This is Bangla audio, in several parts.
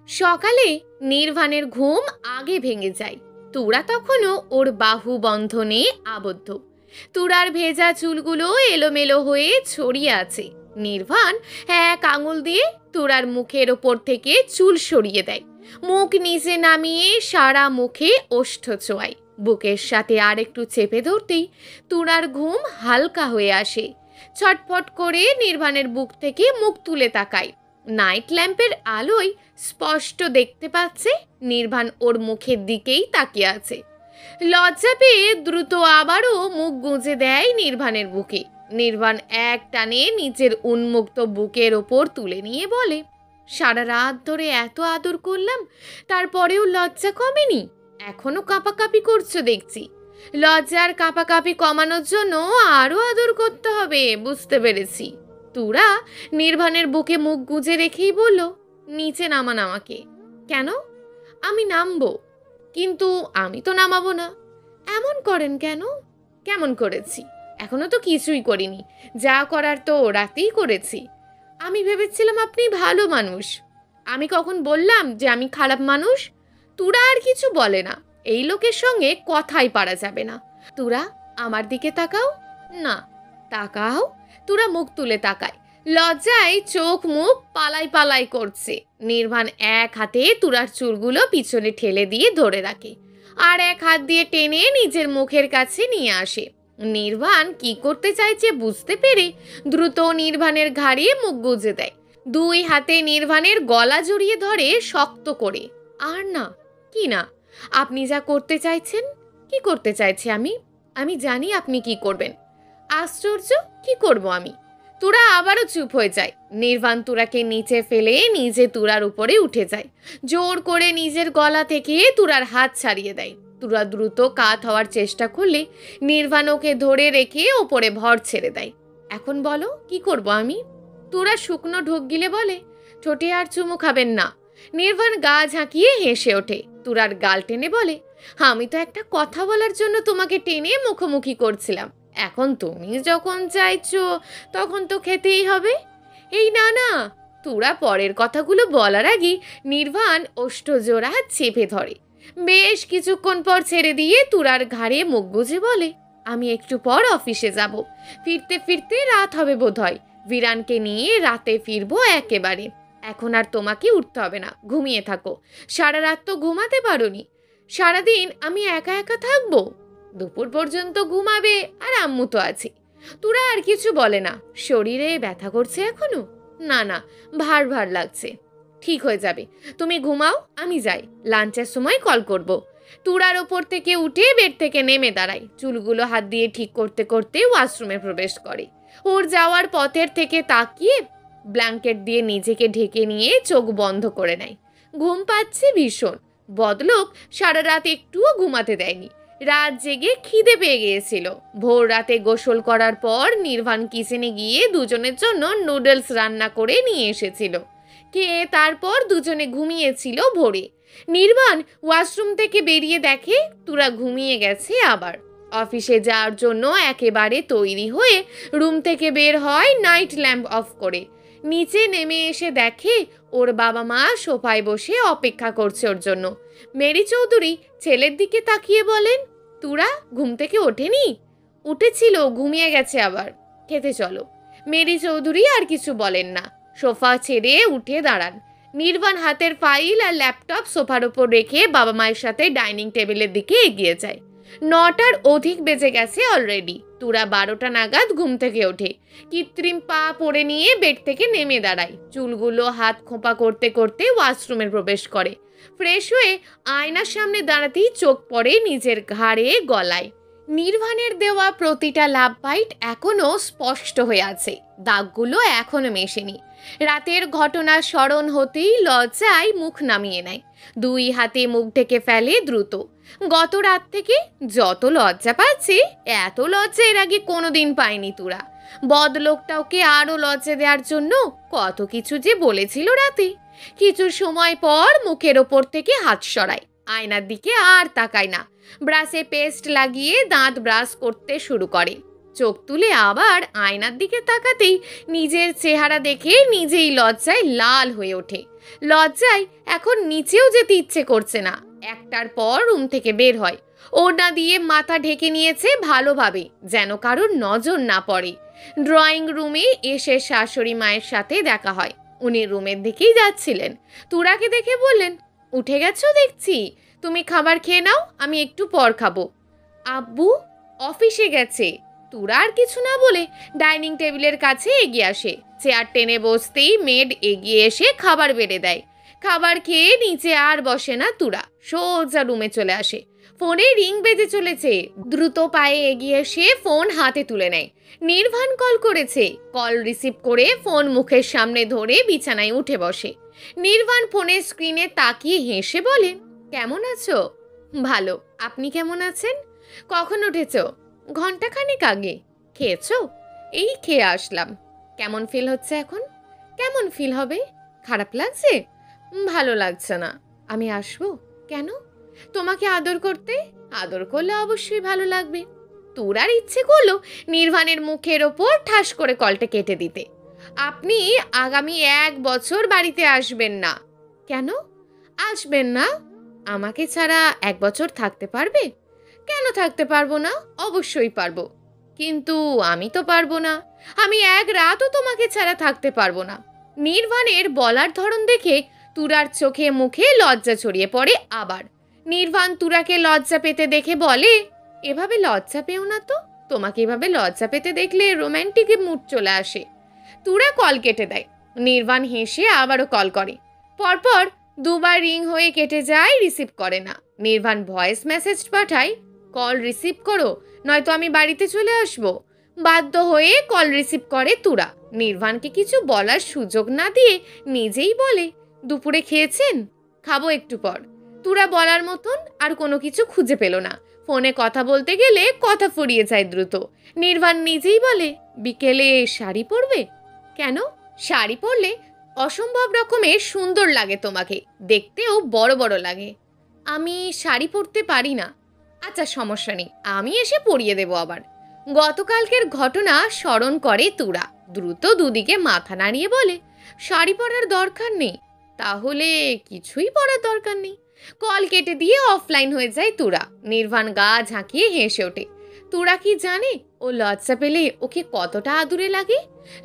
সকালে নির্বাণের ঘুম আগে ভেঙে যায়। তুরা তখনও ওর বাহু বন্ধনে আবদ্ধ। তুরার ভেজা চুলগুলো এলোমেলো হয়ে ছড়িয়ে আছে। নির্বাণ এক আঙুল দিয়ে তুরার মুখের ওপর থেকে চুল সরিয়ে দেয়। মুখ নিচে নামিয়ে সারা মুখে ওষ্ঠ ছোঁয়ায়। বুকের সাথে আর একটু চেপে ধরতেই তুরার ঘুম হালকা হয়ে আসে। ছটফট করে নির্বাণের বুক থেকে মুখ তুলে তাকায়। নাইট ল্যাম্পের আলোয় স্পষ্ট দেখতে পাচ্ছে নির্বাণ ওর মুখের দিকেই তাকিয়ে আছে। লজ্জা পেয়ে দ্রুত আবারও মুখ গুঁজে দেয় নির্বাণের বুকে। নির্বাণ এক টানে নিচের উন্মুক্ত বুকের ওপর তুলে নিয়ে বলে, সারা রাত ধরে এত আদর করলাম, তারপরেও লজ্জা কমেনি? এখনো কাঁপাকাঁপি করছো দেখছি। লজ্জার কাঁপাকাঁপি কমানোর জন্য আরো আদর করতে হবে, বুঝতে পেরেছি। তুরা নির্বাণের বুকে মুখ গুঁজে রেখেই বলল, নিচে নামান আমাকে। কেন? আমি নামবো, কিন্তু আমি তো নামাবো না। এমন করেন কেন? কেমন করেছি? এখনো তো কিছুই করিনি, যা করার তো রাতেই করেছি। আমি ভেবেছিলাম আপনি ভালো মানুষ। আমি কখন বললাম যে আমি খারাপ মানুষ? তুরা আর কিছু বলে না। এই লোকের সঙ্গে কথাই পারা যাবে না। তুরা, আমার দিকে তাকাও। না। তাকাও। তুরা মুখ তুলে তাকায়। লজ্জায় চোখ মুখ পালাই পালাই করছে। নির্বাণ এক হাতে তুরার চুলগুলো পিছনে ঠেলে দিয়ে ধরে রাখে, আর এক হাত দিয়ে টেনে নিজের মুখের কাছে নিয়ে আসে। নির্বাণ কি করতে চাইছে বুঝতে পেরে দ্রুত নির্বাণের ঘাড়ে মুখ গুজে দেয়। দুই হাতে নির্বাণের গলা জড়িয়ে ধরে শক্ত করে। আর না। কি না? আপনি যা করতে চাইছেন। কি করতে চাইছি আমি? আমি জানি আপনি কি করবেন। আশ্চর্য, কি করব আমি? তুরা আবারও চুপ হয়ে যায়। নির্বাণ তুরাকে নিচে ফেলে নিজে তুরার উপরে উঠে যায়। জোর করে নিজের গলা থেকে তুরার হাত ছাড়িয়ে দেয়। তুরা দ্রুত কাত হওয়ার চেষ্টা করলে নির্বাণ ওকে ধরে রেখে ওপরে ভর ছেড়ে দেয়। এখন বলো, কি করব আমি? তুরা শুকনো ঢোক গিলে বলে, ঠোঁটে আর চুমু খাবেন না। নির্বাণ গা ঝাঁকিয়ে হেসে ওঠে। তুরার গাল টেনে বলে, আমি তো একটা কথা বলার জন্য তোমাকে টেনে মুখোমুখি করছিলাম। এখন তুমি যখন চাইছো তখন তো খেতেই হবে। এই না না। তুরা পরের কথাগুলো বলার আগে নির্বাণ ওষ্ঠজোড়া চেপে ধরে। বেশ কিছুক্ষণ পর ছেড়ে দিয়ে তুরার ঘাড়ে মুখ গুজে বলে, আমি একটু পর অফিসে যাব। ফিরতে ফিরতে রাত হবে বোধহয়। বিরানকে নিয়ে রাতে ফিরবো একেবারে। এখন আর তোমাকে উঠতে হবে না, ঘুমিয়ে থাকো। সারা রাত তো ঘুমাতে পারোনি। সারাদিন আমি একা একা থাকবো? দুপুর পর্যন্ত ঘুমাবে, আর আম্মু তো আছে। তুরা আর কিছু বলে না। শরীরে ব্যথা করছে এখনো? না না, ভার ভার লাগছে। ঠিক হয়ে যাবে, তুমি ঘুমাও, আমি যাই। লাঞ্চের সময় কল করব। তুরার ওপর থেকে উঠে বেড থেকে নেমে দাঁড়ায়। চুলগুলো হাত দিয়ে ঠিক করতে করতে ওয়াশরুমে প্রবেশ করে। ওর যাওয়ার পথের থেকে তাকিয়ে ব্ল্যাঙ্কেট দিয়ে নিজেকে ঢেকে নিয়ে চোখ বন্ধ করে নেয়। ঘুম পাচ্ছে ভীষণ। বদলোক সারা রাত একটুও ঘুমাতে দেয়নি। রাত জেগে খিদে পেয়ে গিয়েছিল। ভোর রাতে গোসল করার পর নির্বাণ কিচেনে গিয়ে দুজনের জন্য নুডলস রান্না করে নিয়ে এসেছিল। খেয়ে তারপর দুজনে ঘুমিয়েছিল ভোরে। নির্বাণ ওয়াশরুম থেকে বেরিয়ে দেখে তুরা ঘুমিয়ে গেছে আবার। অফিসে যাওয়ার জন্য একেবারে তৈরি হয়ে রুম থেকে বের হয় নাইট ল্যাম্প অফ করে। নিচে নেমে এসে দেখে ওর বাবা মা সোফায় বসে অপেক্ষা করছে ওর জন্য। মেরি চৌধুরী ছেলের দিকে তাকিয়ে বলেন, তুরা ঘুম থেকে ওঠেনি? উঠেছিল, ঘুমিয়ে গেছে আবার। খেতে চলো। মেরি চৌধুরী আর কিছু বলেন না, সোফা ছেড়ে উঠে দাঁড়ান। নির্বাণ হাতের ফাইল আর ল্যাপটপ সোফার ওপর রেখে বাবা মায়ের সাথে ডাইনিং টেবিলের দিকে এগিয়ে যায়। 9টার অধিক বেজে গেছে অলরেডি। তুরা 12টা নাগাদ ঘুম থেকে ওঠে। কৃত্রিম পা পড়ে নিয়ে বেড থেকে নেমে দাঁড়ায়। চুলগুলো হাত খোঁপা করতে করতে ওয়াশরুমে প্রবেশ করে। ফ্রেশ হয়ে আয়নার সামনে দাঁড়াতেই চোখ পড়ে নিজের ঘাড়ে গলায়। নির্বাণের দেওয়া প্রতিটা লাভ বাইট এখনো স্পষ্ট হয়ে আছে। দাগগুলো এখনো মেশেনি। রাতের ঘটনা স্মরণ হতেই লজ্জায় মুখ নামিয়ে নেয়। দুই হাতে মুখ ঢেকে ফেলে দ্রুত। গত রাত থেকে যত লজ্জা পাচ্ছে, এত লজ্জা এর আগে কোনোদিন পায়নি তুরা। বদলোকটা ওকে আরো লজ্জা দেওয়ার জন্য কত কিছু যে বলেছিল রাতে। কিছু সময় পর মুখের ওপর থেকে হাত সরায়। আয়নার দিকে আর তাকায় না। ব্রাশে পেস্ট লাগিয়ে দাঁত ব্রাশ করতে শুরু করে। চোখ তুলে আবার আয়নার দিকে তাকাতেই নিজের চেহারা দেখে নিজেই লজ্জায় লাল হয়ে ওঠে। লজ্জায় এখন নিচেও যেতে ইচ্ছে করছে না। একটার পর রুম থেকে বের হয়। ওড়না দিয়ে মাথা ঢেকে নিয়েছে ভালোভাবে, যেন কারোর নজর না পড়ে। ড্রয়িং রুমে এসে শাশুড়ি মায়ের সাথে দেখা হয়। উনি রুমের দিকেই যাচ্ছিলেন। তুরাকে দেখে বললেন, উঠে গেছো দেখছি, তুমি খাবার খেয়ে নাও, আমি একটু পর খাবো। আব্বু অফিসে গেছে। তুরা আর কিছু না বলে ডাইনিং টেবিলের কাছে এগিয়ে আসে। চেয়ার টেনে বসতেই মেড এগিয়ে এসে খাবার বেড়ে দেয়। খাবার খেয়ে নিচে আর বসে না তুরা, সোজা রুমে চলে আসে। ফোনে রিং বেজে চলেছে। দ্রুত পায়ে এগিয়ে এসে ফোন হাতে তুলে নেয়। নির্বাণ কল করেছে। কল রিসিভ করে ফোন মুখের সামনে ধরে বিছানায় উঠে বসে। নির্বাণ ফোনের স্ক্রিনে তাকিয়ে হেসে বলে, কেমন আছো? ভালো, আপনি কেমন আছেন? কখন উঠেছ? ঘন্টাখানেক আগে। খেয়েছো? এই খেয়ে আসলাম। কেমন ফিল হচ্ছে এখন? কেমন ফিল হবে? খারাপ লাগছে? ভালো লাগছে না। আমি আসবো? কেন? তোমাকে আদর করতে। আদর করলে অবশ্যই ভালো লাগবে। তোরার ইচ্ছে করলো নির্বাণের মুখের ওপর ঠাস করে কলটা কেটে দিতে। আপনি আগামী 1 বছর বাড়িতে আসবেন না। কেন আসবেন না? আমাকে ছাড়া 1 বছর থাকতে পারবে? কেন থাকতে পারবো না? অবশ্যই পারবো। কিন্তু আমি তো পারবো না। আমি 1 রাতও তোমাকে ছাড়া থাকতে পারবো না। নির্বাণের বলার ধরন দেখে তুরার চোখে মুখে লজ্জা ছড়িয়ে পড়ে আবার। নির্বাণ তুরাকে লজ্জা পেতে দেখে বলে, এভাবে লজ্জা পেও না তো। তোমাকে এভাবে লজ্জা পেতে দেখলে রোম্যান্টিক মুড চলে আসে। তুরা কল কেটে দেয়। নির্বাণ হেসে আবারও কল করে। পরপর 2 বার রিং হয়ে কেটে যায়, রিসিভ করে না। নির্বাণ ভয়েস মেসেজ পাঠায়, কল রিসিভ করো, নয়তো আমি বাড়িতে চলে আসবো। বাধ্য হয়ে কল রিসিভ করে তুরা। নির্বাণকে কিছু বলার সুযোগ না দিয়ে নিজেই বলে, দুপুরে খেয়েছেন? খাবো একটু পর। তুরা বলার মতন আর কোনো কিছু খুঁজে পেল না। ফোনে কথা বলতে গেলে কথা ফুরিয়ে যায় দ্রুত। নির্বাণ নিজেই বলে, বিকেলে শাড়ি পরবে? কেন? শাড়ি পরলে অসম্ভব রকমের সুন্দর লাগে তোমাকে, দেখতেও বড় বড় লাগে। আমি শাড়ি পরতে পারি না। আচ্ছা সমস্যা নেই, আমি এসে পরিয়ে দেবো আবার। গতকালকের ঘটনা স্মরণ করে তুরা। দ্রুত দুদিকে মাথা নাড়িয়ে বলে, শাড়ি পরার দরকার নেই। তাহলে কিছুই পরার দরকার নেই। কল কেটে দিয়ে অফলাইন হয়ে যায় তুরা। নির্বাণ গা ঝাঁকিয়ে হেসে ওঠে। তুরা কি জানে ও লজ্জা পেলে ওকে কতটা আদুরে লাগে?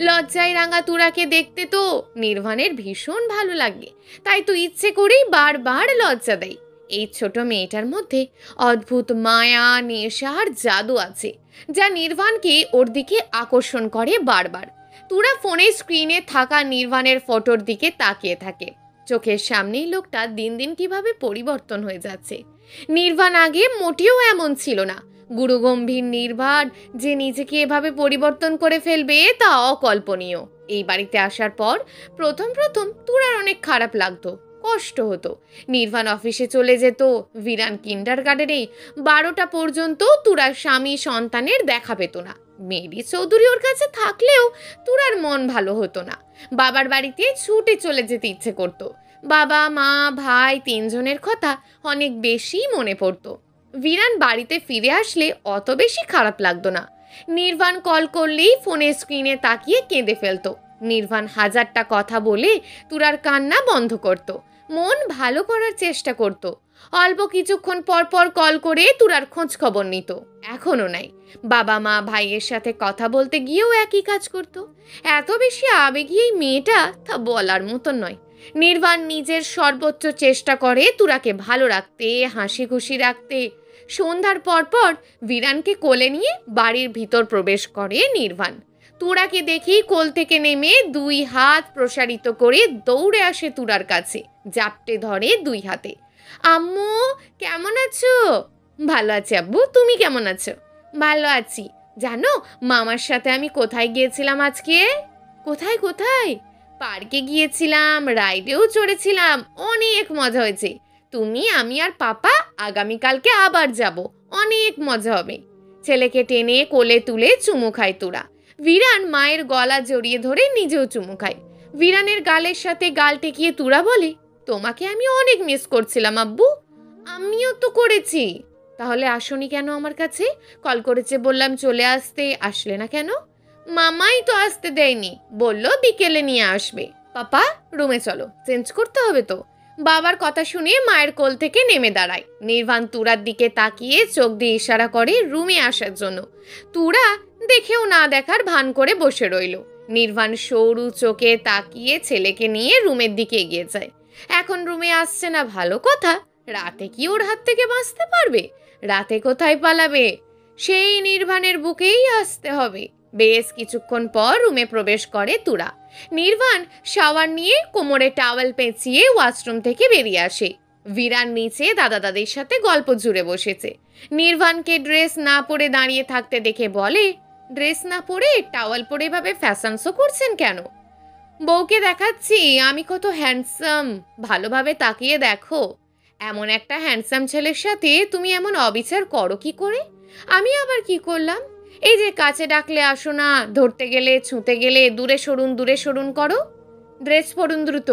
লজ্জায় রাঙা তুরাকে দেখতে তো নির্বাণের ভীষণ ভালো লাগে। তাই তো ইচ্ছে করেই বারবার লজ্জা দেয়। এই ছোট মেয়েটার মধ্যে অদ্ভুত মায়া, নেশা আর জাদু আছে, যা নির্বাণকে ওর দিকে আকর্ষণ করে বারবার। তুরা ফোনের স্ক্রিনে থাকা নির্বাণের ফটোর দিকে তাকিয়ে থাকে। চোখের সামনেই লোকটা দিন দিন কিভাবে পরিবর্তন হয়ে যাচ্ছে। নির্বাণ আগে মোটেও এমন ছিল না। গুরুগম্ভীর নির্বাণ যে নিজেকে এভাবে পরিবর্তন করে ফেলবে তা অকল্পনীয়। এই বাড়িতে আসার পর প্রথম প্রথম তুরার অনেক খারাপ লাগতো, কষ্ট হতো। নির্বাণ অফিসে চলে যেত। ভিরান কিন্ডারগার্টেনে 12টা পর্যন্ত তুরার স্বামী সন্তানের দেখা পেত না। মেরি চৌধুরী ওর কাছে থাকলেও তুরার মন ভালো হতো না। বাবার বাড়িতে ছুটে চলে যেতে ইচ্ছে করতো। বাবা মা ভাই 3 জনের কথা অনেক বেশি মনে পড়তো। ভিরান বাড়িতে ফিরে আসলে অত বেশি খারাপ লাগতো না। নির্বাণ কল করলেই ফোনের স্ক্রিনে তাকিয়ে কেঁদে ফেলতো। নির্বাণ হাজারটা কথা বলে তুরার কান্না বন্ধ করত। মন ভালো করার চেষ্টা করত। অল্প কিছুক্ষণ পর পর কল করে তুরার খোঁজ খবর নিত। এখনো নাই। বাবা মা ভাইয়ের সাথে কথা বলতে গিয়েও একই কাজ করত। এত বেশি আবেগী এই মেয়েটা তা বলার মতন নয়। নির্বাণ নিজের সর্বোচ্চ চেষ্টা করে তুরাকে ভালো রাখতে, হাসি খুশি রাখতে। সন্ধ্যার পর পর ভিরানকে কোলে নিয়ে বাড়ির ভিতর প্রবেশ করে নির্বাণ। তুরাকে দেখেই কোল থেকে নেমে 2 হাত প্রসারিত করে দৌড়ে আসে তুরার কাছে, জাপটে ধরে 2 হাতে। আম্মু কেমন আছো? ভালো আছি আব্বু, তুমি কেমন আছো? ভালো আছি। জানো মামার সাথে আমি কোথায় গিয়েছিলাম আজকে? কোথায় কোথায়? পার্কে গিয়েছিলাম, রাইডেও চড়েছিলাম, অনেক মজা হয়েছে। তুমি, আমি আর পাপা আগামীকালকে আবার যাব, অনেক মজা হবে। ছেলেকে টেনে কোলে তুলে চুমু খায় তুরা। ভিরান মায়ের গলা জড়িয়ে ধরে নিজেও চুমু খায়। ভিরানের গালের সাথে গাল টেকিয়ে তুরা বলে, তোমাকে আমি অনেক মিস করছিলাম আব্বু। আমিও তো করেছি। তাহলে আসোনি কেন আমার কাছে? কল করেছে বললাম চলে আসতে, আসলে না কেন? মামাই তো আসতে দেয়নি, বলল বিকেলে নিয়ে আসবে। পাপা, রুমে চলো, চেঞ্জ করতে হবে তো। বাবার কথা শুনে মায়ের কোল থেকে নেমে দাঁড়ায়। নির্বাণ তুরার দিকে তাকিয়ে চোখ দিয়ে ইশারা করে রুমে আসার জন্য। তুরা দেখেও না দেখার ভান করে বসে রইল। নির্বাণ সরু চোখে তাকিয়ে ছেলেকে নিয়ে রুমের দিকে এগিয়ে যায়। এখন রুমে আসছে না ভালো কথা, রাতে কি ওর হাত থেকে বাঁচতে পারবে? রাতে কোথায় পালাবে? সেই নির্বাণের বুকেই আসতে হবে। বেশ কিছুক্ষণ পর রুমে প্রবেশ করে তুরা। নির্বাণ শাওয়ার নিয়ে কোমরে টাওয়েল পেঁচিয়ে ওয়াশরুম থেকে বেরিয়ে আসে। ভিরান নিচে দাদা দাদির সাথে গল্প জুড়ে বসেছে। নির্বাণকে ড্রেস না পরে দাঁড়িয়ে থাকতে দেখে বলে, ড্রেস না পরে টাওয়েল পরে এভাবে ফ্যাশন শো করছেন কেন? বউকে দেখাচ্ছি আমি কত হ্যান্ডসাম, ভালোভাবে তাকিয়ে দেখো। এমন একটা হ্যান্ডসাম ছেলের সাথে তুমি এমন অবিচার করো কি করে? আমি আবার কি করলাম? এই যে কাছে ডাকলে আসো না, ধরতে গেলে ছুঁতে গেলে দূরে সরুন করো। ড্রেস পরুন দ্রুত।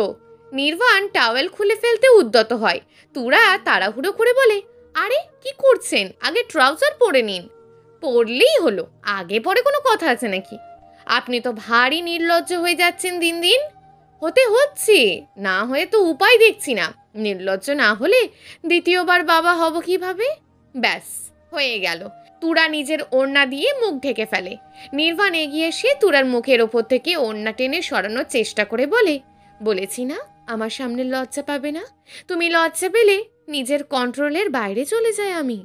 নির্বাণ টাওয়েল খুলে ফেলতে উদ্যত হয়। তুরা তাড়াহুড়ো করে বলে, আরে কি করছেন, আগে ট্রাউজার পরে নিন। পরলেই হলো, আগে পরে কোনো কথা আছে নাকি? আপনি তো ভারী নির্লজ্জ হয়ে যাচ্ছেন দিন দিন। হতে হচ্ছে, না হয়ে তো উপায় দেখছি না। নির্লজ্জ না হলে দ্বিতীয়বার বাবা হব কিভাবে? ব্যাস হয়ে গেল। তুরা নিজের ওড়না দিয়ে মুখ ঢেকে ফেলে। নির্বাণ এগিয়ে এসে তুরার মুখের ওপর থেকে ওড়না টেনে সরানোর চেষ্টা করে বলে, বলেছি না আমার সামনে লজ্জা পাবে না। তুমি লজ্জা পেলে নিজের কন্ট্রোলের বাইরে চলে যায় আমি।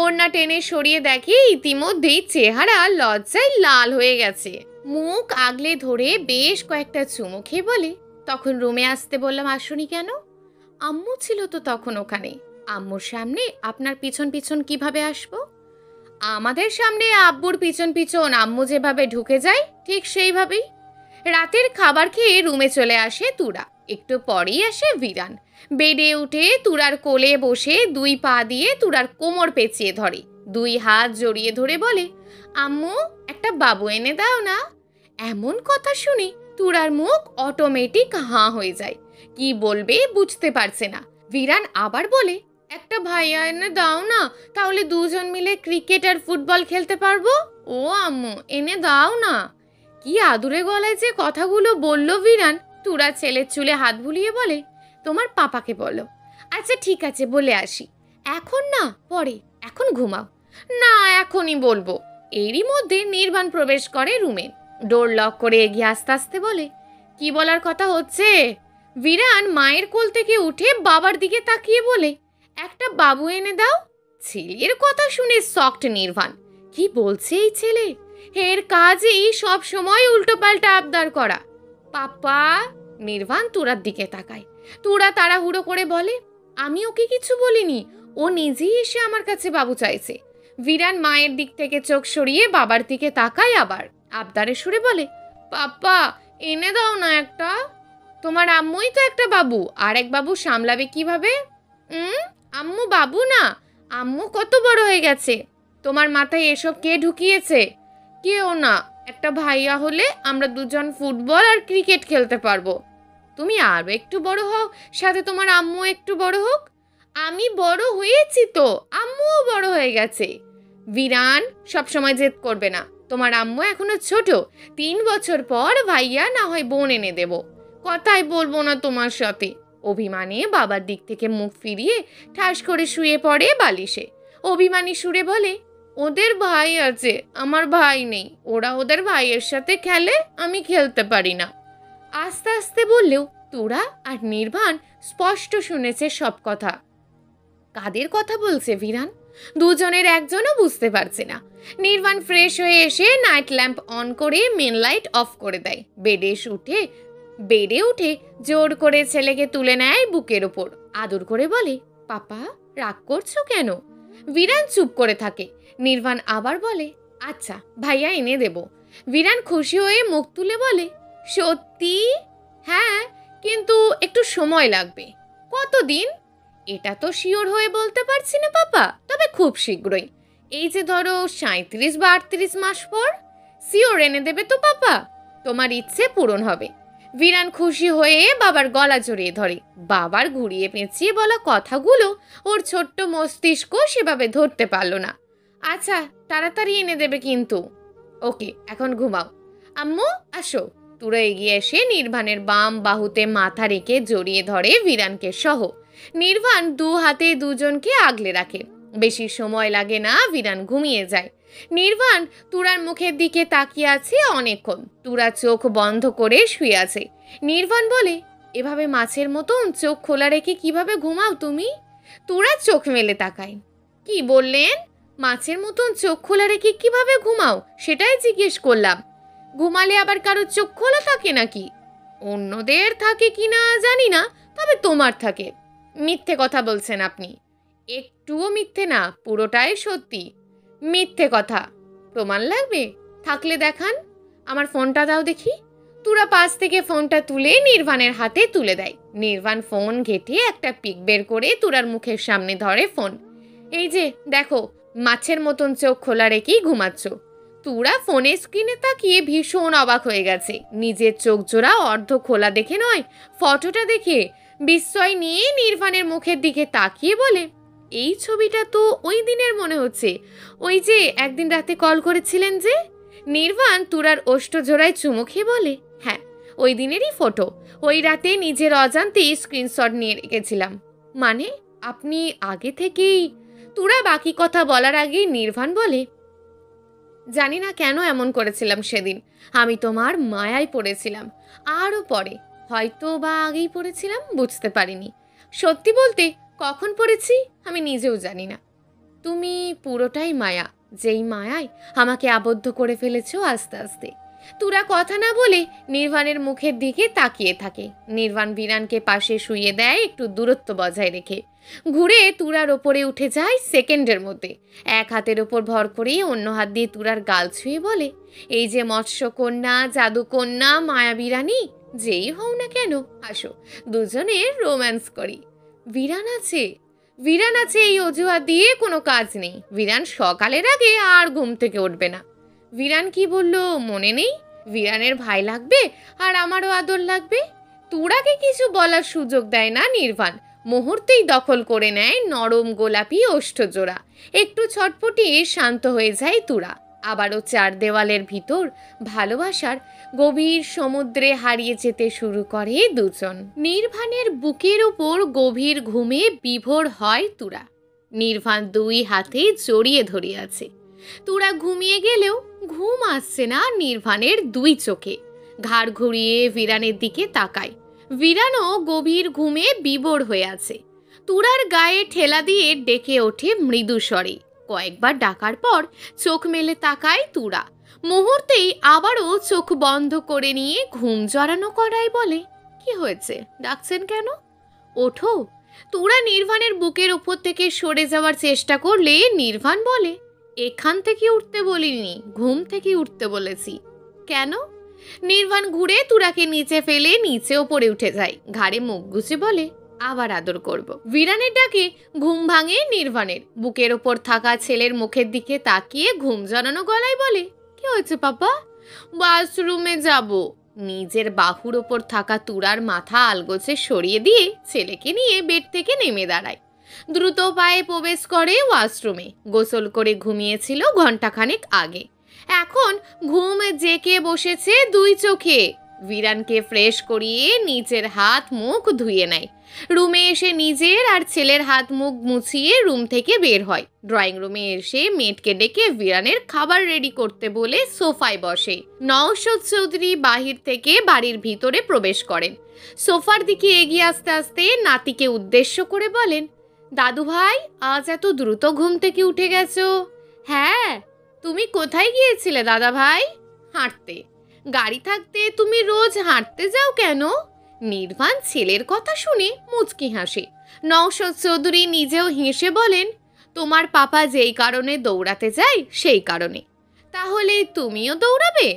ওড়না টেনে সরিয়ে দেখে ইতিমধ্যেই চেহারা লজ্জায় লাল হয়ে গেছে। মুখ আগলে ধরে বেশ কয়েকটা চুমু খেয়ে বলে, তখন রুমে আসতে বললাম আসুনি কেন? আম্মু ছিল তো তখন ওখানে। আম্মুর সামনে আপনার পিছন পিছন কিভাবে আসবো? আমাদের সামনে আব্বুর পিছন পিছন আম্মু যেভাবে ঢুকে যায় ঠিক সেইভাবেই। রাতের খাবার খেয়ে রুমে চলে আসে তুরা। একটু পরেই আসে ভিরান। বেডে উঠে তুরার কোলে বসে দুই পা দিয়ে তুরার কোমর পেঁচিয়ে ধরে। দুই হাত জড়িয়ে ধরে বলে, আম্মু একটা বাবু এনে দাও না। এমন কথা শুনে তুরার মুখ অটোমেটিক হাঁ হয়ে যায়। কি বলবে বুঝতে পারছে না। ভিরান আবার বলে, একটা ভাইয়া এনে দাও না, তাহলে দুজন মিলে ক্রিকেট আর ফুটবল খেলতে পারবো। ও আম্মু এনে দাও না। কি আদুরে গলায় যে কথাগুলো বলল ভিরান। তুরা ছেলের চুলে হাত বুলিয়ে বলে, তোমার পাপাকে বলো। আচ্ছা ঠিক আছে, বলে আসি। এখন না, পরে, এখন ঘুমাও। না এখনই বলবো। এরই মধ্যে নির্বাণ প্রবেশ করে রুমে। ডোর লক করে এগিয়ে আস্তে আস্তে বলে, কি বলার কথা হচ্ছে? ভিরান মায়ের কোল থেকে উঠে বাবার দিকে তাকিয়ে বলে, একটা বাবু এনে দাও। ছেলের কথা শুনে শকড নির্বাণ। কি বলছে এই ছেলে? এর কাজেই সব সময় উল্টোপাল্টা আবদার করা। পাপা। নির্বাণ তুরার দিকে তাকায়। তুরা তাড়াহুড়ো করে বলে, আমি ওকে কিছু বলিনি, ও নিজেই এসে আমার কাছে বাবু চাইছে। ভিরান মায়ের দিক থেকে চোখ সরিয়ে বাবার দিকে তাকায়, আবার আবদারে সুরে বলে, পাপা এনে দাও না একটা। তোমার আম্মুই তো একটা বাবু, আর এক বাবু সামলাবে কিভাবে? আম্মু বাবু না, আম্মু কত বড় হয়ে গেছে। তোমার মাথায় এসব কে ঢুকিয়েছে? কেউ না, একটা ভাইয়া হলে আমরা দুজন ফুটবল আর ক্রিকেট খেলতে পারবো। তুমি আরও একটু বড় হও, সাথে তোমার আম্মু একটু বড় হোক। আমি বড় হয়েছি তো, আম্মুও বড় হয়ে গেছে। ভিরান সবসময় জেদ করবে না, তোমার আম্মু এখনো ছোট। 3 বছর পর ভাইয়া না হয় বোন এনে দেব। কথাই বলবো না তোমার সাথে। অভিমানে বাবার দিক থেকে মুখ ফিরিয়ে ঠাস করে শুয়ে পড়ে বালিশে। অভিমানী সুরে বলে, ওদের ভাই আছে, আমার ভাই নেই। ওরা ওদের ভাইয়ের সাথে খেলে, আমি খেলতে পারি না। আস্তে আস্তে বললেও তুরা আর নির্বাণ স্পষ্ট শুনেছে সব কথা। কাদের কথা বলছে ভিরান? দুজনের একজনও বুঝতে পারছে না। নির্বাণ ফ্রেশ হয়ে এসে নাইট ল্যাম্প অন করে মেন লাইট অফ করে দেয়। বেডে উঠে জোর করে ছেলেকে তুলে নেয় বুকের ওপর। আদর করে বলে, পাপা রাগ করছো কেন? ভিরান চুপ করে থাকে। নির্বাণ আবার বলে, আচ্ছা ভাইয়া এনে দেব। ভিরান খুশি হয়ে মুখ তুলে বলে, সত্যি? হ্যাঁ, কিন্তু একটু সময় লাগবে। কতদিন? এটা তো শিওর হয়ে বলতে পারছি না পাপা, তবে খুব শীঘ্রই। এই যে ধরো 37 বা 38 মাস পর। শিওর এনে দেবে তো পাপা? তোমার ইচ্ছে পূরণ হবে। ভিরান খুশি হয়ে বাবার গলা জড়িয়ে ধরে। বাবার ঘুরিয়ে পেঁচিয়ে বলা কথাগুলো ওর ছোট্ট মস্তিষ্ক সেভাবে ধরতে পারল না। আচ্ছা তাড়াতাড়ি এনে দেবে কিন্তু। ওকে, এখন ঘুমাও। আম্মু আসো, তুরা এগিয়ে এসে নির্বাণের বাম বাহুতে মাথা রেখে জড়িয়ে ধরে বিরানকে সহ। নির্বাণ দু হাতে দুজনকে আগলে রাখে। বেশি সময় লাগে না, বিরান ঘুমিয়ে যায়। নির্বাণ তুরার মুখের দিকে তাকিয়ে আছে অনেকক্ষণ। তুরা চোখ বন্ধ করে শুয়ে আছে। নির্বাণ বলে, এভাবে মাছের মতন চোখ খোলা রেখে কিভাবে ঘুমাও তুমি? তুরা চোখ মেলে তাকায়। কি বললেন? মাছের মতন চোখ খোলা রেখে কিভাবে ঘুমাও সেটাই জিজ্ঞেস করলাম। ঘুমালে আবার কারোর চোখ খোলা থাকে নাকি? অন্যদের থাকে কিনা জানি না, তবে তোমার থাকে। মিথ্যে কথা বলছেন আপনি। একটুও মিথ্যে না, পুরোটাই সত্যি। মিথ্যে কথা। প্রমাণ লাগবে? থাকলে দেখান। আমার ফোনটা দাও দেখি। তুরা পাশ থেকে ফোনটা তুলে নির্বাণের হাতে তুলে দেয়। নির্বাণ ফোন ঘেঁটে একটা পিক বের করে তুরার মুখের সামনে ধরে ফোন। এই যে দেখো, মাছের মতন চোখ খোলা রেখেই ঘুমাচ্ছ। তুরা ফোনের স্ক্রিনে তাকিয়ে ভীষণ অবাক হয়ে গেছে। নিজের চোখ জোড়া অর্ধ খোলা দেখে নয়, ফটোটা দেখে বিস্ময় নিয়ে নির্বাণের মুখের দিকে তাকিয়ে বলে, এই ছবিটা তো ওই দিনের মনে হচ্ছে, ওই যে একদিন রাতে কল করেছিলেন যে। নির্বাণ তুরার ওষ্ঠ জোড়ায় চুমু খেয়ে বলে, হ্যাঁ, ওই দিনেরই ফটো। ওই রাতে নিজের অজান্তেই স্ক্রিনশট নিয়ে রেখেছিলাম। মানে আপনি আগে থেকেই? তুরা বাকি কথা বলার আগেই নির্বাণ বলে, জানি না কেন এমন করেছিলাম সেদিন। আমি তোমার মায়ায় পড়েছিলাম। আরও পরে, হয়তো বা আগেই পড়েছিলাম, বুঝতে পারিনি। সত্যি বলতে কখন পড়েছি আমি নিজেও জানি না। তুমি পুরোটাই মায়া, যেই মায়ায় আমাকে আবদ্ধ করে ফেলেছো আস্তে আস্তে। তুরা কথা না বলে নির্বাণের মুখের দিকে তাকিয়ে থাকে। নির্বাণ বিরানকে পাশে শুইয়ে দেয়, একটু দূরত্ব বজায় রেখে। ঘুরে তুরার ওপরে উঠে যায় সেকেন্ডের মধ্যে। এক হাতের ওপর ভর করে অন্য হাত দিয়ে তুরার গাল ছুঁয়ে বলে, এই যে মৎস্যকন্যা, জাদুকন্যা, মায়াবী রানী, যেই হও না কেন, আসো দুজনে রোম্যান্স করি। বিরান আছে, বিরান আছে, এই অজুহাত দিয়ে কোনো কাজ নেই। বিরান সকালের আগে আর ঘুম থেকে উঠবে না। বিরান কি বলল মনে নেই? বিরানের ভাই লাগবে আর আমারও আদর লাগবে। তুরাকে কিছু বলার সুযোগ দেয় না নির্বাণ। মুহূর্তেই দখল করে নেয় নরম গোলাপি ওষ্ঠজোড়া। একটু ছটপটিয়ে শান্ত হয়ে যায় তুরা। আবারও চার দেওয়ালের ভিতর ভালোবাসার গভীর সমুদ্রে হারিয়ে যেতে শুরু করে দুজন। নির্বাণের বুকের ওপর গভীর ঘুমে বিভোর হয় তুরা। নির্বাণ দুই হাতে জড়িয়ে ধরে আছে। তুরা ঘুমিয়ে গেলেও ঘুম আসছে না নির্বাণের দুই চোখে। ঘাড় ঘুরিয়ে বিরানের দিকে তাকায়। বিরানও গভীর ঘুমে বিভোর হয়ে আছে। তুরার গায়ে ঠেলা দিয়ে ডেকে ওঠে মৃদু স্বরে। কয়েকবার ডাকার পর চোখ মেলে তাকায় তুরা। মুহূর্তেই আবারও চোখ বন্ধ করে নিয়ে ঘুম জড়ানো করায় বলে, কি হয়েছে, ডাকছেন কেন? ওঠো। তুরা নির্বাণের বুকের উপর থেকে সরে যাওয়ার চেষ্টা করলে নির্বাণ বলে, এখান থেকে উঠতে বলিনি, ঘুম থেকে উঠতে বলেছি। কেন? নির্বাণ ঘুরে তুরাকে নিচে ফেলে নিচে ওপরে উঠে যায়। ঘাড়ে মুখ গুজে বলে, আবার আদর করব। বিরানের ডাকে ঘুম ভাঙে নির্বাণের। বুকের ওপর থাকা ছেলের মুখের দিকে তাকিয়ে ঘুম জড়ানো গলায় বলে, কি হয়েছে পাপা? বাথরুমে যাব। নিজের বাহুর ওপর থাকা তুরার মাথা আলগোছে সরিয়ে দিয়ে ছেলেকে নিয়ে বেড থেকে নেমে দাঁড়ায়। দ্রুত পায়ে প্রবেশ করে ওয়াশরুমে। গোসল করে ঘুমিয়েছিল ঘন্টাখানেক আগে। এখন ঘুম জেঁকে বসেছে দুই চোখে। বিরানকে ফ্রেশ করিয়ে নিজের হাত মুখ ধুয়ে নেয়। রুমে এসে নিজের আর ছেলের হাত মুখ মুছিয়ে রুম থেকে বের হয়। ড্রয়িং রুমে এসে মেয়েটকে ডেকে বিরানের খাবার রেডি করতে বলে সোফায় বসে। নওশাদ চৌধুরী বাহির থেকে বাড়ির ভিতরে প্রবেশ করেন। সোফার দিকে এগিয়ে আসতে আসতে নাতিকে উদ্দেশ্য করে বলেন, দাদু ভাই, আজ এত দ্রুত ঘুম থেকে উঠে গেছো? হ্যাঁ। তুমি কোথায় গিয়েছিলে দাদা ভাই? হাঁটতে। গাড়ি থাকতে তুমি রোজ হাঁটতে যাও কেন? নির্বাণ ছেলের কথা শুনে মুচকি হাসে। নওশাদ চৌধুরী নিজেও হেসে বলেন, তোমার পাপা যেই কারণে দৌড়াতে যায় সেই কারণে। তাহলে তুমিও দৌড়াবে?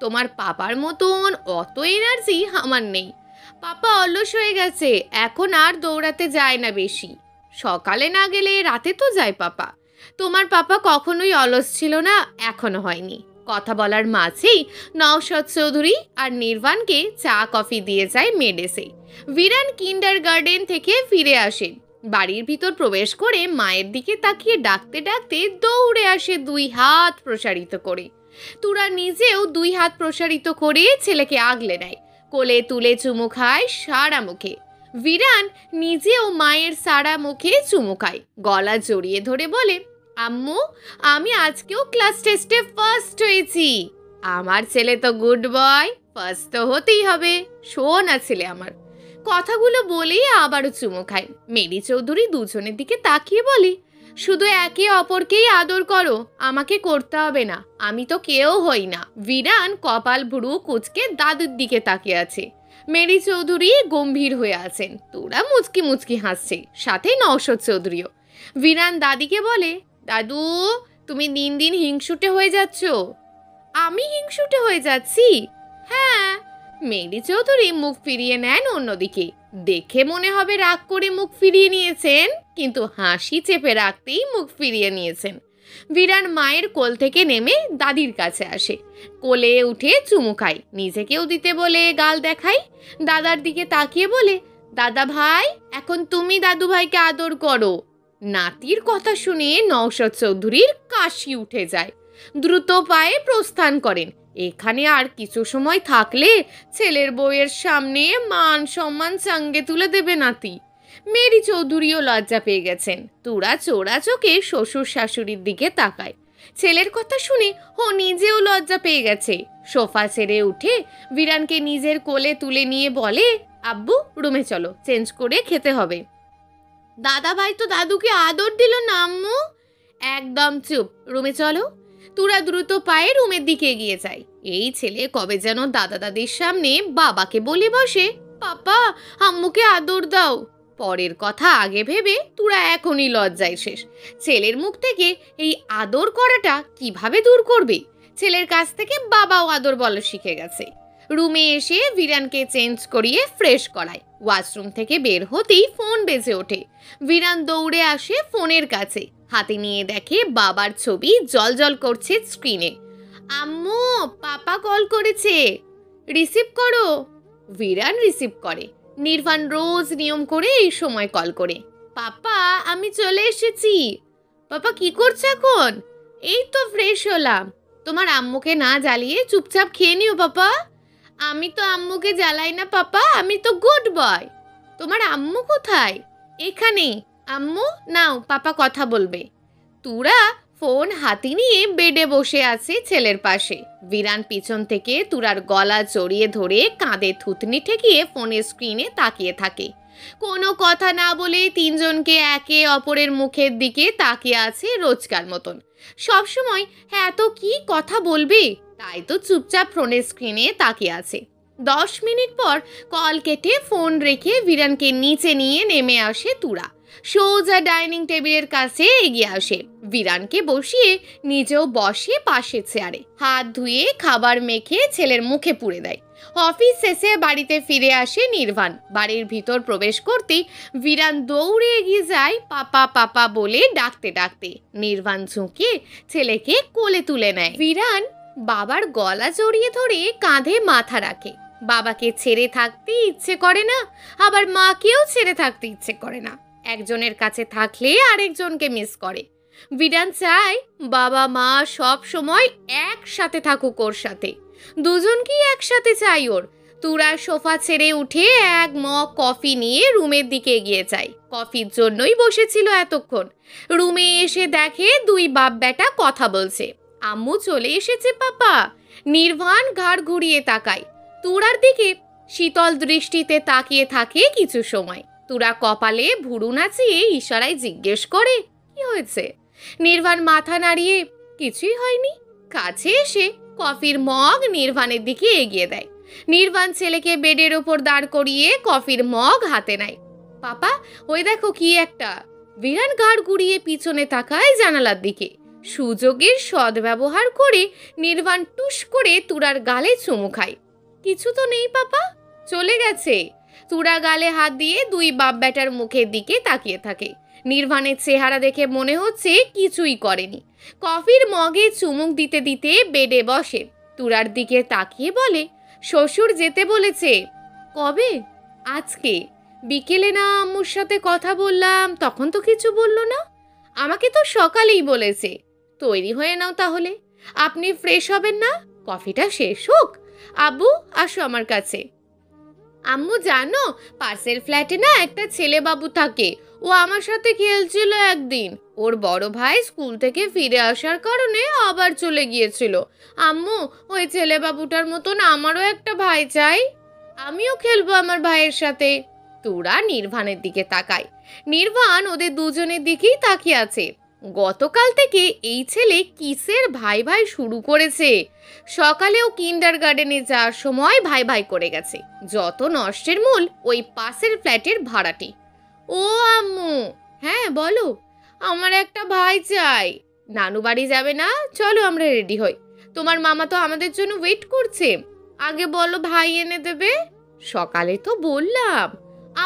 তোমার পাপার মতন অত এনার্জি আমার নেই। পাপা অলস হয়ে গেছে, এখন আর দৌড়াতে যায় না বেশি। সকালে না গেলে রাতে তো যায় পাপা। তোমার পাপা কখনোই অলস ছিল না, এখনো হয়নি। কথা বলার মাঝেই নওশাদ চৌধুরী আর নির্বাণকে চা কফি দিয়ে যায় মেডেসে। বিরান কিন্ডারগার্টেন থেকে ফিরে আসে। বাড়ির ভিতর প্রবেশ করে মায়ের দিকে তাকিয়ে ডাকতে ডাকতে দৌড়ে আসে দুই হাত প্রসারিত করে। তুরা নিজেও 2 হাত প্রসারিত করে ছেলেকে আগলে নেয়, কোলে তুলে চুমু খায় সারা মুখে। বিরান নিজেও মায়ের সারা মুখে চুমু খায়, গলা জড়িয়ে ধরে বলে, আম্মু আমি আজকেও ক্লাস টেস্টে ফার্স্ট হয়েছি। আমার ছেলে তো গুড বয়, ফার্স্ট তো হতেই হবে, সোনা ছেলে আমার। কথাগুলো বলেই আবারও চুমু খায়। মেরি চৌধুরী দুজনের দিকে তাকিয়ে বলে, শুধু একে অপরকেই আদর করো, আমাকে করতে হবে না, আমি তো কেউ হই না। বিরান কপাল ভুরু কুচকে দাদুর দিকে তাকিয়ে আছে। মেরি চৌধুরী গম্ভীর হয়ে আছেন, তোরা মুচকি মুচকি হাসছে, সাথে নওশাদ চৌধুরীও। বিরান দাদিকে বলে, দাদু তুমি দিন দিন হিংসুটে হয়ে যাচ্ছ। আমি হিংসুটে হয়ে যাচ্ছি? হ্যাঁ। মেরি চৌধুরী মুখ ফিরিয়ে নেন অন্যদিকে। দেখে মনে হবে রাগ করে মুখ ফিরিয়ে নিয়েছেন, কিন্তু হাসি চেপে রাখতেই মুখ ফিরিয়ে নিয়েছেন। বিরান মায়ের কোল থেকে নেমে দাদির কাছে আসে, কোলে উঠে চুমু খায়, নিজেকেও দিতে বলে গাল দেখায়। দাদার দিকে তাকিয়ে বলে, দাদা ভাই এখন তুমি দাদু ভাইকে আদর করো। নাতির কথা শুনে নওশাদ চৌধুরীর কাশি উঠে যায়। দ্রুত পায়ে প্রস্থান করেন। এখানে আর কিছু সময় থাকলে ছেলের বউয়ের সামনে মান সম্মান চাঙ্গে তুলে দেবে নাতি। মেরি চৌধুরীও লজ্জা পেয়ে গেছেন। তুরা চোরা চোখে শ্বশুর শাশুড়ির দিকে তাকায়। ছেলের কথা শুনে ও নিজেও লজ্জা পেয়ে গেছে। সোফা ছেড়ে উঠে বিরানকে নিজের কোলে তুলে নিয়ে বলে, আব্বু রুমে চলো, চেঞ্জ করে খেতে হবে। দাদা ভাই তো দাদুকে আদর দিল না আম্মু। একদম চুপ, রুমে চলো। তুরা দ্রুত পায়ে রুমের দিকে এগিয়ে যায়। এই ছেলে কবে যেন দাদা দাদির সামনে বাবাকে বলে বসে, পাপা আম্মুকে আদর দাও। পরের কথা আগে ভেবে তুরা এখনই লজ্জায় শেষ। ছেলের মুখ থেকে এই আদর করাটা কিভাবে দূর করবে? ছেলের কাছ থেকে বাবাও আদর বলা শিখে গেছে। রুমে এসে বিরানকে চেঞ্জ করিয়ে ফ্রেশ করায়। ওয়াশরুম থেকে বের হতেই ফোন বেজে ওঠে। বিরান দৌড়ে আসে ফোনের কাছে, হাতে নিয়ে দেখে বাবার ছবি জলজল করছে স্ক্রিনে। আম্মু পাপা কল করেছে, রিসিভ করো। বিরান রিসিভ করে। নির্বাণ রোজ নিয়ম করে এই সময় কল করে। পাপা আমি চলে এসেছি। পাপা কি করছো এখন? এই তো ফ্রেশ হলাম। তোমার আম্মুকে না জ্বালিয়ে চুপচাপ খেয়ে নিও পাপা। আমি তো আম্মুকে জ্বালাই না পাপা, আমি তো গুড বয়। তোমার আম্মু কোথায়? এখানে। আম্মু নাও, পাপা কথা বলবে। তুরা ফোন হাতে নিয়ে বেডে বসে আছে ছেলের পাশে। বিরান পিছন থেকে তুরার গলা জড়িয়ে ধরে কাঁধে থুতনি ঠেকিয়ে ফোনের স্ক্রিনে তাকিয়ে থাকে। কোনো কথা না বলে তিনজনকে একে অপরের মুখের দিকে তাকিয়ে আছে রোজকার মতন। সবসময় এত কি কথা বলবে, তাই তো চুপচাপ ফোনের স্ক্রিনে তাকিয়ে আছে। 10 মিনিট পর কল কেটে ফোন রেখে বিরানকে নিচে নিয়ে নেমে আসে তুরা। সোজা ডাইনিং টেবিলের কাছে এগিয়ে আসে। বিরানকে বসিয়ে নিজেও বসে পাশের চেয়ারে। হাত ধুয়ে খাবার মেখে ছেলের মুখে পুরে দেয়। অফিস শেষে বাড়িতে ফিরে আসে নির্বাণ। বাড়ির ভিতর প্রবেশ করতেই বিরান দৌড়ে এগিয়ে যায় পাপা পাপা বলে ডাকতে ডাকতে। নির্বাণ ঝুঁকে ছেলেকে কোলে তুলে নেয়। বিরান বাবার গলা জড়িয়ে ধরে কাঁধে মাথা রাখে। বাবাকে ছেড়ে থাকতে ইচ্ছে করে না, আবার মাকেও ছেড়ে থাকতে ইচ্ছে করে না। একজনের কাছে থাকলে আরেকজনকে মিস করে। বিরান চায় বাবা মা সব সময় একসাথে থাকুক ওর সাথে। দুজনকেই একসাথে চাই ওর। তুরা সোফা ছেড়ে উঠে এক মগ কফি নিয়ে রুমের দিকে এগিয়ে যায়। কফির জন্যই বসেছিল এতক্ষণ। রুমে এসে দেখে দুই বাপ বেটা কথা বলছে। আম্মু চলে এসেছে পাপা। নির্বাণ ঘাড় ঘুরিয়ে তাকায়। তুরার দিকে শীতল দৃষ্টিতে তাকিয়ে থাকে কিছু সময়। তুরা কপালে ভুরু নাচিয়ে ইশারায় জিজ্ঞেস করে, কি হয়েছে? নির্বাণ মাথা নাড়িয়ে, কিছুই হয়নি। কাছে এসে কফির মগ নির্বাণের দিকে এগিয়ে দেয়। নির্বাণ ছেলেকে বেডের ওপর দাঁড় করিয়ে কফির মগ হাতে নেয়। পাপা ওই দেখো কি একটা। বিরান ঘাড় ঘুরিয়ে পিছনে তাকায় জানালার দিকে। সুযোগের সদ্ব্যবহার করে নির্বাণ টুস করে তুরার গালে চুমু খায়। কিছু তো নেই পাপা, চলে গেছে। তুরা গালে হাত দিয়ে দুই বাপ বেটার মুখের দিকে তাকিয়ে থাকে। নির্বাণের চেহারা দেখে মনে হচ্ছে কিছুই করেনি। কফির মগে চুমুক দিতে দিতে বেডে বসে। তুরার দিকে তাকিয়ে বলে, শ্বশুর যেতে বলেছে। কবে? আজকে বিকেলে না আম্মুর সাথে কথা বললাম, তখন তো কিছু বললো না। আমাকে তো সকালেই বলেছে। তৈরি হয়ে নাও তাহলে। আপনি ফ্রেশ হবেন না? কফিটা শেষ হোক। আব্বু, আসো আমার কাছে। আম্মু জানো, পাশের ফ্ল্যাটে না একটা ছেলে বাবু থাকে। ও আমার সাথে খেলছিল একদিন। ওর বড় ভাই স্কুল থেকে ফিরে আসার কারণে আবার চলে গিয়েছিল। আম্মু, ওই ছেলে বাবুটার মতন আমারও একটা ভাই চাই। আমিও খেলবো আমার ভাইয়ের সাথে। তোরা নির্বাণের দিকে তাকায়। নির্বাণ ওদের দুজনের দিকেই তাকিয়ে আছে। গতকাল থেকে এই ছেলে কিসের ভাই ভাই শুরু করেছে। সকালেও কিন্ডার গার্ডেনে যাওয়ার সময় ভাই ভাই করে গেছে। যত নষ্টের মূল ওই পাশের ফ্ল্যাটের ভাড়াটি। ও আম্মু। হ্যাঁ বলো। আমার একটা ভাই চাই। নানু বাড়ি যাবে না? চলো আমরা রেডি হই। তোমার মামা তো আমাদের জন্য ওয়েট করছে। আগে বলো ভাই এনে দেবে। সকালে তো বললাম,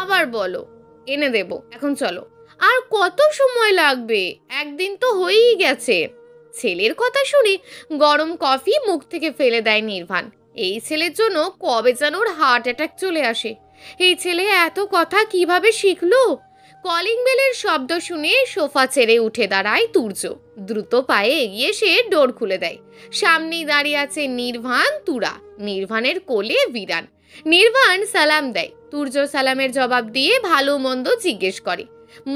আবার বলো। এনে দেব, এখন চলো। আর কত সময় লাগবে? একদিন তো হয়েই গেছে। ছেলের কথা শুনে গরম কফি মুখ থেকে ফেলে দেয় নির্বাণ। এই ছেলের জন্য কবে যেন ওর হার্ট অ্যাটাক চলে আসে। এই ছেলে এত কথা কিভাবে শিখলো? কলিং বেলের শব্দ শুনে সোফা ছেড়ে উঠে দাঁড়ায় তুর্য। দ্রুত পায়ে এগিয়ে সে ডোর খুলে দেয়। সামনেই দাঁড়িয়ে আছে নির্বাণ, তুরা। নির্বাণের কোলে বিরান। নির্বাণ সালাম দেয়। তুর্য সালামের জবাব দিয়ে ভালো মন্দ জিজ্ঞেস করে।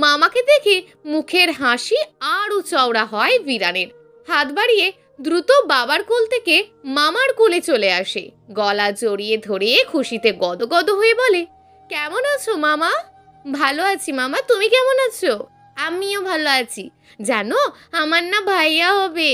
মামাকে দেখে মুখের হাসি আরও চওড়া হয় বিরানের। হাত বাড়িয়ে দ্রুত বাবার কোল থেকে মামার কোলে চলে আসে। গলা জড়িয়ে ধরে খুশিতে গদগদ হয়ে বলে, কেমন আছো মামা? ভালো আছি মামা, তুমি কেমন আছো? আমিও ভালো আছি। জানো, আমার না ভাইয়া হবে।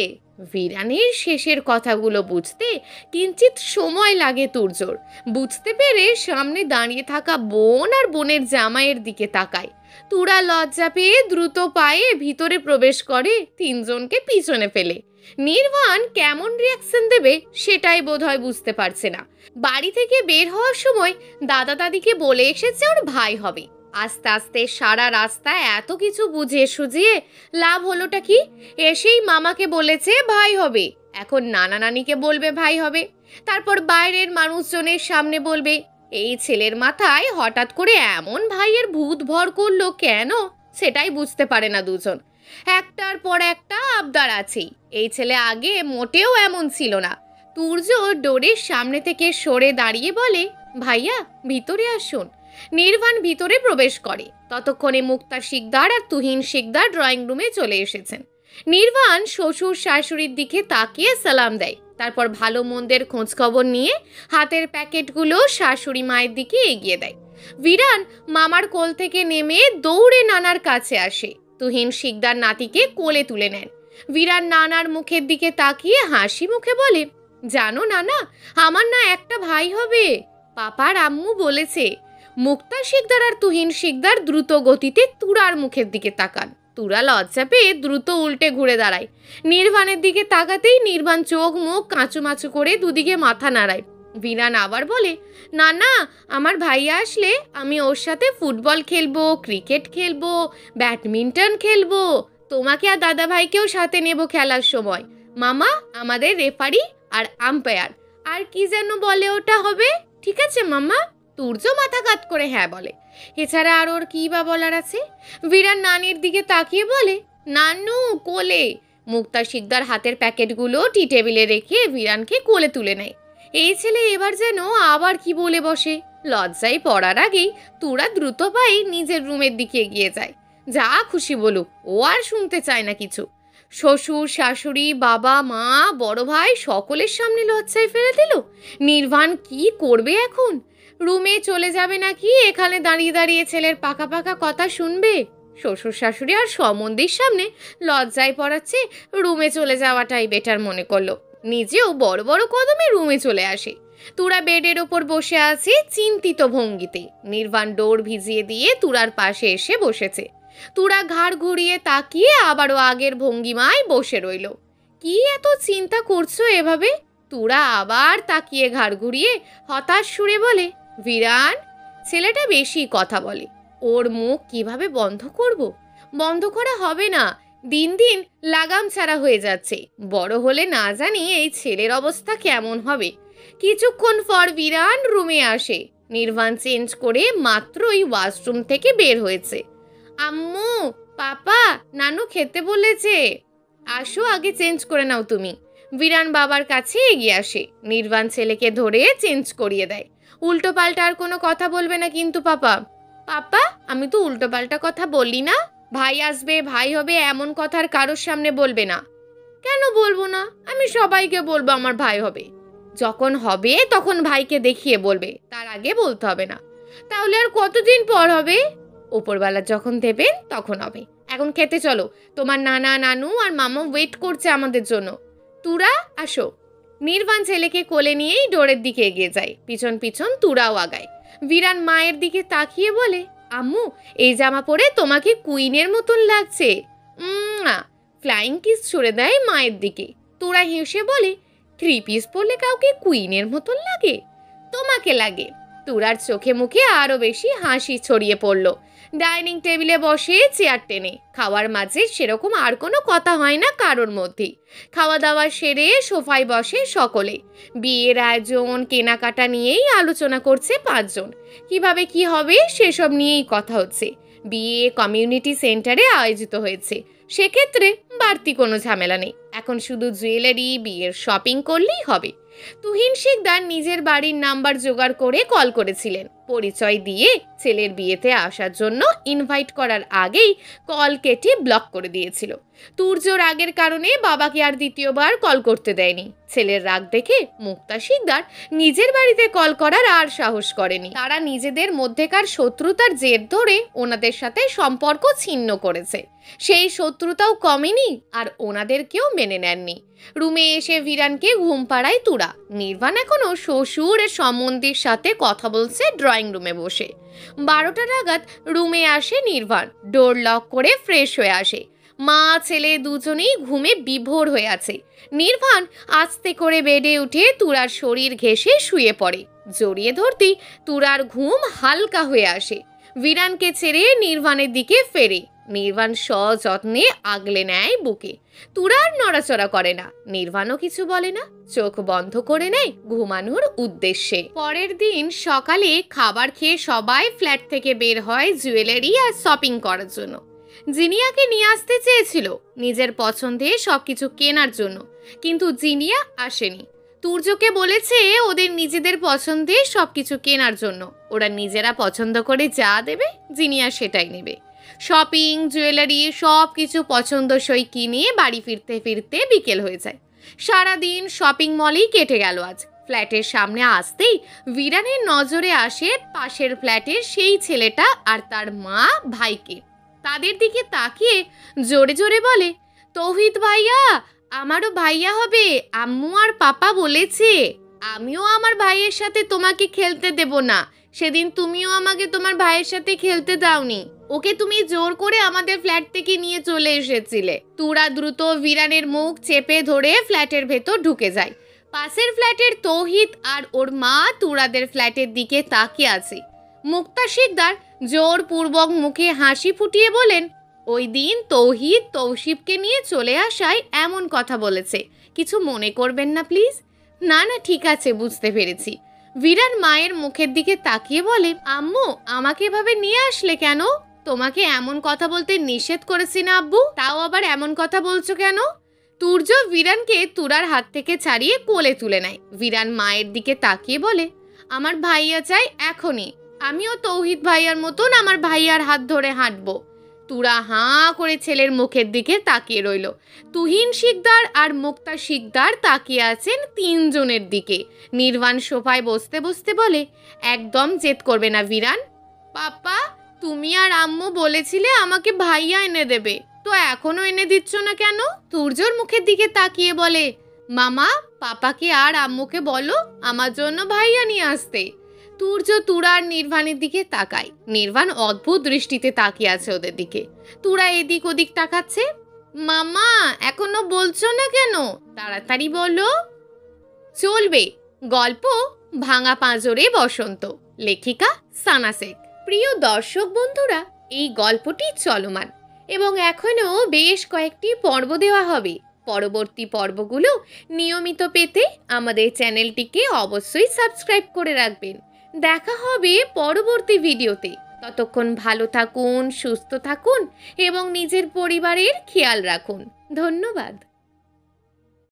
বিরানের শেষের কথাগুলো বুঝতে কিঞ্চিত সময় লাগে তুর্যর। বুঝতে পেরে সামনে দাঁড়িয়ে থাকা বোন আর বোনের জামাইয়ের দিকে তাকায়। তুরা লজ্জা পেয়ে দ্রুত পায়ে ভিতরে প্রবেশ করে, তিনজনকে পিছনে ফেলে। নির্বাণ কেমন রিয়াকশন দেবে সেটাই বোধহয় বুঝতে পারছে না। বাড়ি থেকে বের হওয়ার সময় দাদা দাদিকে বলে এসেছে ওর ভাই হবে। আস্তে আস্তে সারা রাস্তায় এত কিছু বুঝিয়ে সুঝিয়ে লাভ হলোটা কি? এসেই মামাকে বলেছে ভাই হবে, এখন নানা নানিকে বলবে ভাই হবে, তারপর বাইরের মানুষজনের সামনে বলবে। এই ছেলের মাথায় হঠাৎ করে এমন ভাইয়ের ভূত ভর করলো কেন, সেটাই বুঝতে পারে না দুজন। একটার পর একটা আবদার আছেই। এই ছেলে আগে মোটেও এমন ছিল না। তুর্য ডোরের সামনে থেকে সরে দাঁড়িয়ে বলে, ভাইয়া ভিতরে আসুন। নির্বাণ ভিতরে প্রবেশ করে। ততক্ষণে মুক্তা শিকদার আর তুহিন শিকদার ড্রয়িং রুমে চলে এসেছেন। নির্বাণ শ্বশুর শাশুড়ির দিকে তাকিয়ে সালাম দেয়। তারপর ভালো মন্দের খোঁজখবর নিয়ে হাতের প্যাকেটগুলো শাশুড়ি মায়ের দিকে এগিয়ে দেয়। বিরান মামার কোল থেকে নেমে দৌড়ে নানার কাছে আসে। তুহিন শিকদার নাতিকে কোলে তুলে নেন। বিরান নানার মুখের দিকে তাকিয়ে হাসি মুখে বলে, জানো নানা, আমার না একটা ভাই হবে। পাপার আম্মু বলেছে। মুক্তা শিকদার আর তুহিন শিকদার দ্রুত গতিতে তুরার মুখের দিকে তাকান। তুরা লজ্জা পেয়ে দ্রুত উল্টে ঘুরে দাঁড়ায়। নির্বাণের দিকে তাকাতেই নির্বাণ চোখ মুখ কাঁচুমাচু করে দুদিকে মাথা নাড়ায়। বিরান আবার বলে, না না, আমার ভাইয়া আসলে আমি ওর সাথে ফুটবল খেলবো, ক্রিকেট খেলবো, ব্যাডমিন্টন খেলবো। তোমাকে আর দাদা ভাইকেও সাথে নেব খেলার সময়। মামা আমাদের রেফারি আর আম্পায়ার। আর কি যেন বলে ওটা হবে, ঠিক আছে মামা? তুর্য মাথা কাত করে হ্যাঁ বলে। এছাড়া আর ওর কী বা বলার আছে? বিরান নানির দিকে তাকিয়ে বলে, নানু কোলে। মুক্তা শিকদার হাতের প্যাকেটগুলো টি টেবিলে রেখে বিরানকে কোলে তুলে নেয়। এই ছেলে এবার যেন আবার কি বলে বসে। লজ্জায় পড়ার আগেই তুরা দ্রুত পায়ে নিজের রুমের দিকে এগিয়ে যায়। যা খুশি বলুক, ও আর শুনতে চায় না কিছু। শ্বশুর শাশুড়ি বাবা মা বড় ভাই সকলের সামনে লজ্জায় ফেলে দিল। নির্বাণ কি করবে এখন? রুমে চলে যাবে নাকি এখানে দাঁড়িয়ে দাঁড়িয়ে ছেলের পাকা পাকা কথা শুনবে? শ্বশুর শাশুড়ি আর সম্বন্ধীর সামনে লজ্জায় পড়াচ্ছে, রুমে চলে যাওয়াটাই বেটার মনে করলো। নিজেও বড় বড় কদমে রুমে চলে আসে। তুরা বেডের ওপর বসে আছে চিন্তিত ভঙ্গিতে। নির্বাণ ডোর ভিজিয়ে দিয়ে তুরার পাশে এসে বসেছে। তুরা ঘাড় ঘুরিয়ে তাকিয়ে আবারও আগের ভঙ্গিমায় বসে রইল। কি এত চিন্তা করছো এভাবে? তুরা আবার তাকিয়ে ঘাড় ঘুরিয়ে হতাশ সুরে বলে, বিরান, ছেলেটা বেশি কথা বলে। ওর মুখ কিভাবে বন্ধ করব? বন্ধ করা হবে না, দিন দিন লাগাম ছাড়া হয়ে যাচ্ছে। বড় হলে না জানি এই ছেলের অবস্থা কেমন হবে। কিছুক্ষণ পর বিরান রুমে আসে। নির্বাণ চেঞ্জ করে মাত্রই ওয়াশরুম থেকে বের হয়েছে। আম্মু, পাপা, নানু খেতে বলেছে। আসো আগে চেঞ্জ করে নাও তুমি। বিরান বাবার কাছে এগিয়ে আসে। নির্বাণ ছেলেকে ধরে চেঞ্জ করিয়ে দেয়। উল্টো পাল্টা আর কোনো কথা বলবে না কিন্তু পাপা। পাপা, আমি তো উল্টো পাল্টা কথা বললি না। ভাই আসবে, ভাই হবে, এমন কথা আর কারোর সামনে বলবে না। কেন বলবো না? আমি সবাইকে বলবো আমার ভাই হবে। যখন হবে তখন ভাইকে দেখিয়ে বলবে, তার আগে বলতে হবে না। তাহলে আর কতদিন পর হবে? ওপরবেলা যখন দেবেন তখন হবে। এখন খেতে চলো, তোমার নানা নানু আর মামা ওয়েট করছে আমাদের জন্য। তুরা আসো। নির্বাণ ছেলেকে কোলে নিয়েই ডোরের দিকে এগিয়ে যায়। পিছন পিছন তুরাও আগায়। বিরান মায়ের দিকে তাকিয়ে বলে, আম্মু, এই জামা পরে তোমাকে কুইনের মতন লাগছে। ফ্লাইং কিস ছুড়ে দেয় মায়ের দিকে। তুরা হেসে বলে, 3 পিস পরলে কাউকে কুইনের মতন লাগে? তোমাকে লাগে। তুরার চোখে মুখে আরো বেশি হাসি ছড়িয়ে পড়ল। ডাইনিং টেবিলে বসে চেয়ার টেনে খাওয়ার মাঝে সেরকম আর কোনো কথা হয় না কারোর মধ্যেই। খাওয়া দাওয়া সেরে সোফায় বসে সকলে। বিয়ের আয়োজন কেনাকাটা নিয়েই আলোচনা করছে 5 জন। কিভাবে কি হবে সেসব নিয়েই কথা হচ্ছে। বিয়ে কমিউনিটি সেন্টারে আয়োজিত হয়েছে, সেক্ষেত্রে বাড়তি কোনো ঝামেলা নেই। এখন শুধু জুয়েলারি, বিয়ের শপিং করলেই হবে। তুহিন শিকদার নিজের বাড়ির নাম্বার জোগাড় করে কল করেছিলেন। পরিচয় দিয়ে ছেলের বিয়েতে আসার জন্য ইনভাইট করার আগেই কল কেটে ব্লক করে দিয়েছিল। তুর্য রাগের কারণে বাবাকে আর দ্বিতীয়বার কল করতে দেয়নি। ছেলের রাগ দেখে মুক্তা শিকদার নিজের বাড়িতে কল করার আর সাহস করেনি। তারা নিজেদের মধ্যেকার শত্রুতার জের ধরে ওনাদের সাথে সম্পর্ক ছিন্ন করেছে। সেই শত্রুতাও কমেনি আর ওনাদেরকেও মেনে নেননি। রুমে এসে বিরানকে ঘুম পাড়ায় তুরা। নির্বাণ এখনো শ্বশুর সম্বন্ধীর সাথে কথা বলছে ড্রয়িং রুমে বসে। 12টা নাগাদ রুমে আসে নির্বাণ। ডোর লক করে ফ্রেশ হয়ে আসে। মা ছেলে দুজনেই ঘুমে বিভোর হয়ে আছে। নির্বাণ আস্তে করে বেডে উঠে তুরার শরীর ঘেঁষে শুয়ে পড়ে। জড়িয়ে ধরতেই তুরার ঘুম হালকা হয়ে আসে। বিরানকে ছেড়ে নির্বাণের দিকে ফেরে। নির্বাণ সযত্নে আগলে নেয় বুকে। তুরার নড়াচড়া করে না, নির্বাণও কিছু বলে না। চোখ বন্ধ করে নেয় ঘুমানোর উদ্দেশ্যে। পরের দিন সকালে খাবার খেয়ে সবাই ফ্ল্যাট থেকে বের হয় জুয়েলারি আর শপিং করার জন্য। জিনিয়াকে নিয়ে আসতে চেয়েছিল নিজের পছন্দে সবকিছু কেনার জন্য, কিন্তু জিনিয়া আসেনি। তুর্যকে বলেছে ওদের নিজেদের পছন্দে সবকিছু কেনার জন্য। ওরা নিজেরা পছন্দ করে যা দেবে জিনিয়া সেটাই নেবে। শপিং, জুয়েলারি সব কিছু পছন্দসই কিনে বাড়ি ফিরতে ফিরতে বিকেল হয়ে যায়। সারাদিন শপিং মলেই কেটে গেল আজ। ফ্ল্যাটের সামনে আসতেই বিরানের নজরে আসে পাশের ফ্ল্যাটের সেই ছেলেটা আর তার মা ভাইকে। তাদের দিকে তাকিয়ে জোরে জোরে বলে, তৌহিদ ভাইয়া, আমারও ভাইয়া হবে। আম্মু আর পাপা বলেছে আমিও আমার ভাইয়ের সাথে তোমাকে খেলতে দেব না। সেদিন তুমিও আমাকে তোমার ভাইয়ের সাথে খেলতে দাওনি। ওকে তুমি জোর করে আমাদের ফ্ল্যাট থেকে নিয়ে চলে এসেছিলে। তুরা দ্রুত বিরানের মুখ চেপে ধরে ফ্ল্যাটের ভেতর ঢুকে যায়। পাশের ফ্ল্যাটের তৌহিদ আর ওর মা তুরাদের ফ্ল্যাটের দিকে তাকিয়ে আছে। মুক্তা শিকদার জোরপূর্বক মুখে হাসি ফুটিয়ে বলেন, ওই দিন তৌহিদ তৌসিফকে নিয়ে চলে আসায় এমন কথা বলেছে, কিছু মনে করবেন না প্লিজ। না না, ঠিক আছে, বুঝতে পেরেছি। বিরান মায়ের মুখের দিকে তাকিয়ে বলে, আম্মু, আমাকে এভাবে নিয়ে আসলে কেন? তোমাকে এমন কথা বলতে নিষেধ করেছি না আব্বু, তাও আবার এমন কথা বলছো কেন? তুর্য বিরানকে তুরার হাত থেকে ছাড়িয়ে কোলে তুলে নেয়। বিরান মায়ের দিকে তাকিয়ে বলে, আমার ভাইয়া চাই এখনই। আমিও তৌহিদ ভাইয়ার মতন আমার ভাইয়ার হাত ধরে হাঁটবো। তুরা হাঁ করে ছেলের মুখের দিকে তাকিয়ে রইল। তুহিন শিকদার আর মুক্তা শিকদার তাকিয়ে আছেন 3 জনের দিকে। নির্বাণ সোফায় বসতে বসতে বলে, একদম জেদ করবে না বিরান। পাপা, তুমি আর আম্মু বলেছিলে আমাকে ভাইয়া এনে দেবে, তো এখনো এনে দিচ্ছ না কেন? তুর্যর মুখের দিকে তাকিয়ে বলে, মামা, পাপাকে আর আম্মুকে বলো আমার জন্য ভাইয়া নিয়ে আসতে। তুর্য তুরা আর নির্বাণের দিকে তাকায়। নির্বাণ অদ্ভুত দৃষ্টিতে তাকিয়ে আছে ওদের দিকে। তুরা এদিক ওদিক তাকাচ্ছে। মামা, এখনো বলছো না কেন? তাড়াতাড়ি বলো। চলবে। গল্প ভাঙা পাঁজরে বসন্ত, লেখিকা সানা শেখ। প্রিয় দর্শক বন্ধুরা, এই গল্পটি চলমান এবং এখনো বেশ কয়েকটি পর্ব দেওয়া হবে। পরবর্তী পর্বগুলো নিয়মিত পেতে আমাদের চ্যানেলটিকে অবশ্যই সাবস্ক্রাইব করে রাখবেন। দেখা হবে পরবর্তী ভিডিওতে। ততক্ষণ ভালো থাকুন, সুস্থ থাকুন এবং নিজের পরিবারের খেয়াল রাখুন। ধন্যবাদ।